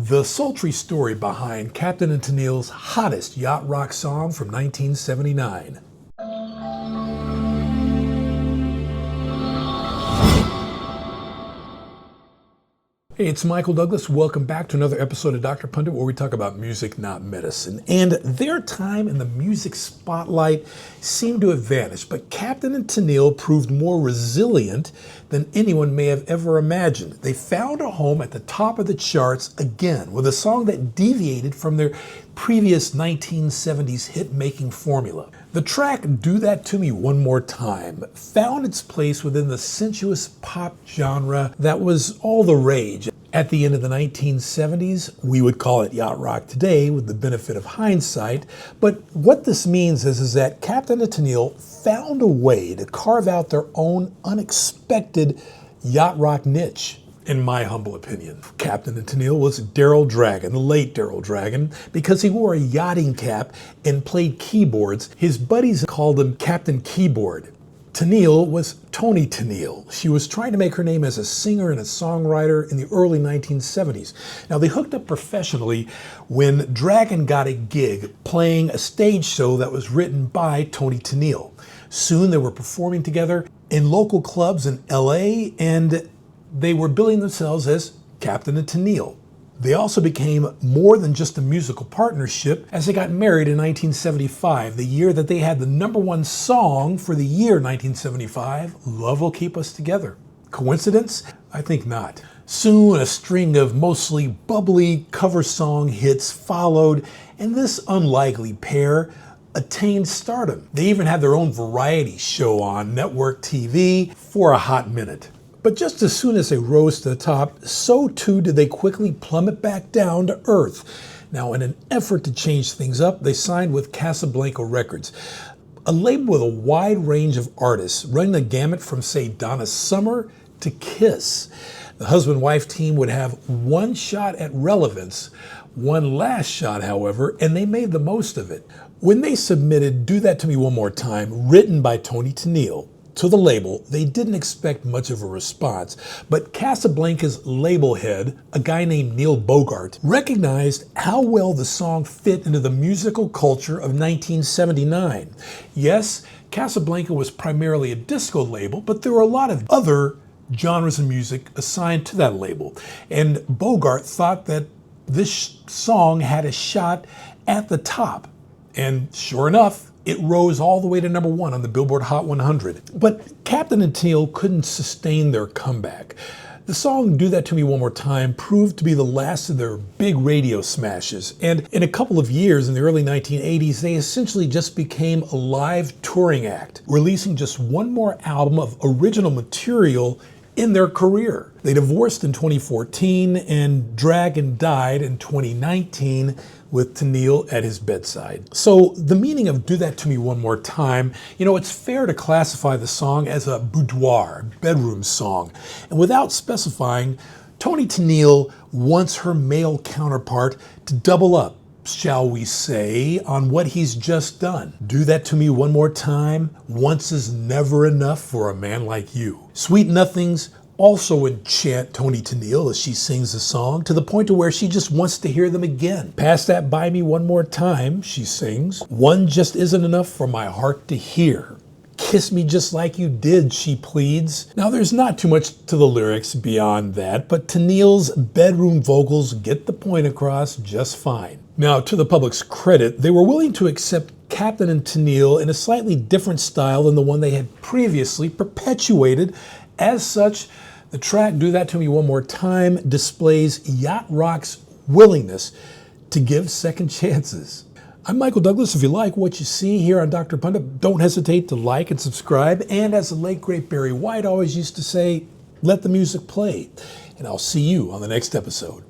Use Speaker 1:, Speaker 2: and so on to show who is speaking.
Speaker 1: The sultry story behind Captain and Tennille's hottest yacht rock song from 1979. Hey, it's Michael Douglas. Welcome back to another episode of Dr. Pundit, where we talk about music, not medicine. And their time in the music spotlight seemed to have vanished, but Captain and Tennille proved more resilient than anyone may have ever imagined. They found a home at the top of the charts again with a song that deviated from their previous 1970s hit-making formula. The track Do That To Me One More Time found its place within the sensuous pop genre that was all the rage. At the end of the 1970s, we would call it yacht rock today with the benefit of hindsight, but what this means is that Captain and Tennille found a way to carve out their own unexpected yacht rock niche. In my humble opinion, Captain and Tennille was Daryl Dragon, the late Daryl Dragon, because he wore a yachting cap and played keyboards. His buddies called him Captain Keyboard. Tennille was Toni Tennille. She was trying to make her name as a singer and a songwriter in the early 1970s. Now, they hooked up professionally when Dragon got a gig playing a stage show that was written by Toni Tennille. Soon they were performing together in local clubs in LA, and they were billing themselves as Captain and Tennille. They also became more than just a musical partnership as they got married in 1975, the year that they had the #1 song for the year 1975, Love Will Keep Us Together. Coincidence? I think not. Soon a string of mostly bubbly cover song hits followed, and this unlikely pair attained stardom. They even had their own variety show on network TV for a hot minute. But just as soon as they rose to the top, so too did they quickly plummet back down to earth. Now, in an effort to change things up, they signed with Casablanca Records, a label with a wide range of artists, running the gamut from, say, Donna Summer to Kiss. The husband-wife team would have one shot at relevance, one last shot, however, and they made the most of it. When they submitted Do That To Me One More Time, written by Toni Tennille, to the label, they didn't expect much of a response, but Casablanca's label head, a guy named Neil Bogart, recognized how well the song fit into the musical culture of 1979. Yes, Casablanca was primarily a disco label, but there were a lot of other genres of music assigned to that label, and Bogart thought that this song had a shot at the top, and sure enough, it rose all the way to #1 on the Billboard Hot 100. But Captain and Tennille couldn't sustain their comeback. The song Do That To Me One More Time proved to be the last of their big radio smashes, and in a couple of years in the early 1980s, they essentially just became a live touring act, releasing just one more album of original material in their career. They divorced in 2014, and Dragon died in 2019 with Tennille at his bedside. So the meaning of Do That To Me One More Time, it's fair to classify the song as a boudoir, bedroom song. And without specifying, Toni Tennille wants her male counterpart to double up, shall we say, on what he's just done. Do that to me one more time. Once is never enough for a man like you. Sweet Nothings also enchant Toni Tennille as she sings the song, to the point to where she just wants to hear them again. Pass that by me one more time, she sings. One just isn't enough for my heart to hear. Kiss me just like you did, she pleads. Now, there's not too much to the lyrics beyond that, but Tennille's bedroom vocals get the point across just fine. Now, to the public's credit, they were willing to accept Captain and Tennille in a slightly different style than the one they had previously perpetuated. As such, the track Do That To Me One More Time displays yacht rock's willingness to give second chances. I'm Michael Douglas. If you like what you see here on Dr. Pundit, don't hesitate to like and subscribe. And as the late great Barry White always used to say, let the music play. And I'll see you on the next episode.